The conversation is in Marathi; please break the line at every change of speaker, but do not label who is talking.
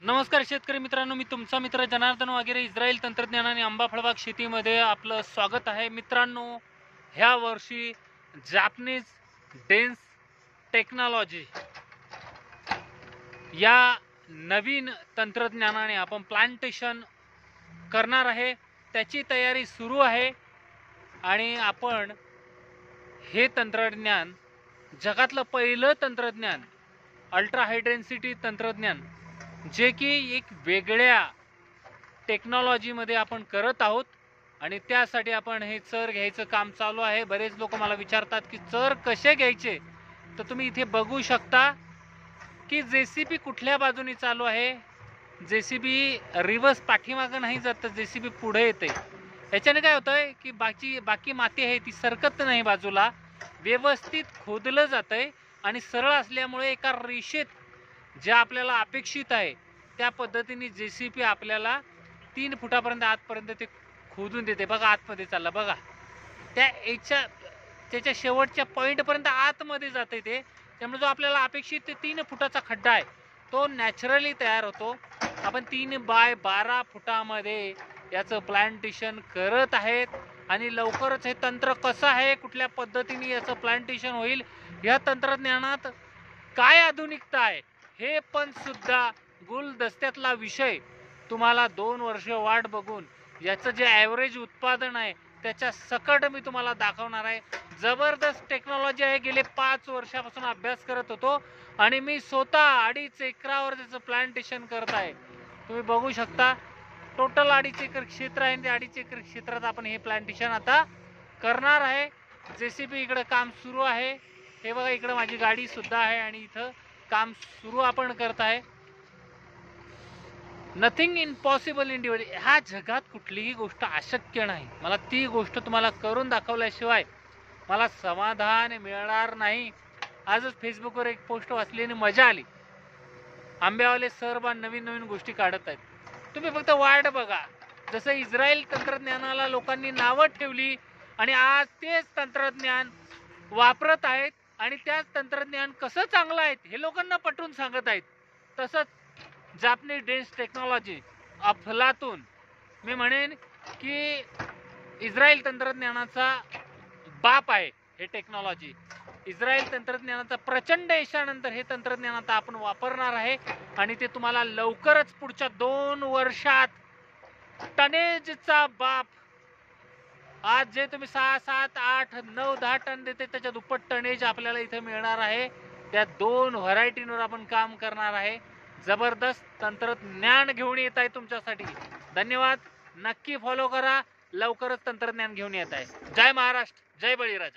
नमस्कार शेतकरी मित्रांनो, मी तुमचा मित्र जनार्दन वगैरे इस्रायल तंत्रज्ञान आणि आंबा फळबाग शेतीमध्ये आपलं स्वागत आहे. मित्रांनो, ह्या वर्षी जॅपनीज डेन्स टेक्नॉलॉजी या नवीन तंत्रज्ञानाने आपण प्लांटेशन करणार आहे. त्याची तयारी सुरू आहे आणि आपण हे तंत्रज्ञान जगातलं पहिलं तंत्रज्ञान अल्ट्रा हाय डेन्सिटी तंत्रज्ञान जे की एक वेगळ्या टेक्नॉलॉजीमध्ये आपण करत आहोत आणि त्यासाठी आपण हे चर घ्यायचं काम चालू आहे. बरेच लोक मला विचारतात की चर कसे घ्यायचे, तर तुम्ही इथे बघू शकता की जेसीबी कुठल्या बाजूने चालू आहे. जेसीबी रिवर्स पाठीमागं नाही जात, जेसीबी पुढे येते. याच्याने काय होतंय की बाकी माती आहे ती सरकत नाही, बाजूला व्यवस्थित खोदलं जातंय आणि सरळ असल्यामुळे एका रेषेत जे आपल्याला अपेक्षित आहे त्या पद्धतीने जेसीबी आपल्याला 3 फुटापर्यंत आतपर्यंत ते खोदून देते. बघा आतमध्ये चालला, बघा त्याच्या शेवटच्या पॉईंटपर्यंत आतमध्ये जाते ते. त्यामुळे जो आपल्याला अपेक्षित ते 3 फुटाचा खड्डा आहे तो नॅचरली तयार होतो. आपण 3 बाय 12 फुटामध्ये याचं प्लांटेशन करत आहेत आणि लवकरच हे तंत्र कसं आहे, कुठल्या पद्धतीने याचं प्लांटेशन होईल, या तंत्रज्ञानात काय आधुनिकता आहे, हे पण सुद्धा गुलदस्त्यातला विषय तुम्हाला 2 वर्ष वाट बघून याचं जे ॲव्हरेज उत्पादन आहे त्याच्या सकट मी तुम्हाला दाखवणार आहे. जबरदस्त टेक्नॉलॉजी आहे. गेले 5 वर्षापासून अभ्यास करत होतो आणि मी स्वतः 2.5 एकरावर त्याचं प्लांटेशन करत आहे. तुम्ही बघू शकता, टोटल 2.5 एकर क्षेत्र आहे. त्या 2.5 एकर क्षेत्रात आपण हे प्लांटेशन आता करणार आहे. जेसीबी इकडे काम सुरू आहे. हे बघा, इकडे माझी गाडी सुद्धा आहे आणि इथं काम सुरू आपण करत आहे. Nothing impossible in divide. ह्या जगात कुठलीही गोष्ट अशक्य नाही. मला ती गोष्ट तुम्हाला करून दाखवल्याशिवाय मला समाधान मिळणार नाही. आजच फेसबुकवर एक पोस्ट वाचली आणि मजा आली. आंब्यावाले सर नवीन नवीन गोष्टी काढत आहेत. तुम्ही फक्त वाट बघा. जसं इस्रायल तंत्रज्ञानाला लोकांनी नावं ठेवली आणि आज तेच तंत्रज्ञान वापरत आहेत आणि त्याच तंत्रज्ञान कसं चांगलं आहे हे लोकांना पटवून सांगत आहेत, तसंच जापनीज डेन्स टेक्नॉलॉजी अफलातून, मी म्हणेन की इस्रायल तंत्रज्ञानाचा बाप आहे हे टेक्नॉलॉजी. इस्रायल तंत्रज्ञानाचा प्रचंड यशानंतर हे तंत्रज्ञान आता आपण वापरणार आहे आणि ते तुम्हाला लवकरच पुढच्या 2 वर्षात टनेजचा बाप, आज जे तुम्ही 6, 7, 8, 9, 10 टन देते त्याच्या दुप्पट टनेज आपल्याला इथे मिळणार आहे. त्या 2 व्हरायटींवर आपण काम करणार आहे. जबरदस्त तंत्रज्ञान घेऊन येत आहे तुमच्यासाठी. धन्यवाद. नक्की फॉलो करा. लवकरच तंत्रज्ञान घेऊन येत आहे. जय महाराष्ट्र, जय बळीराजा.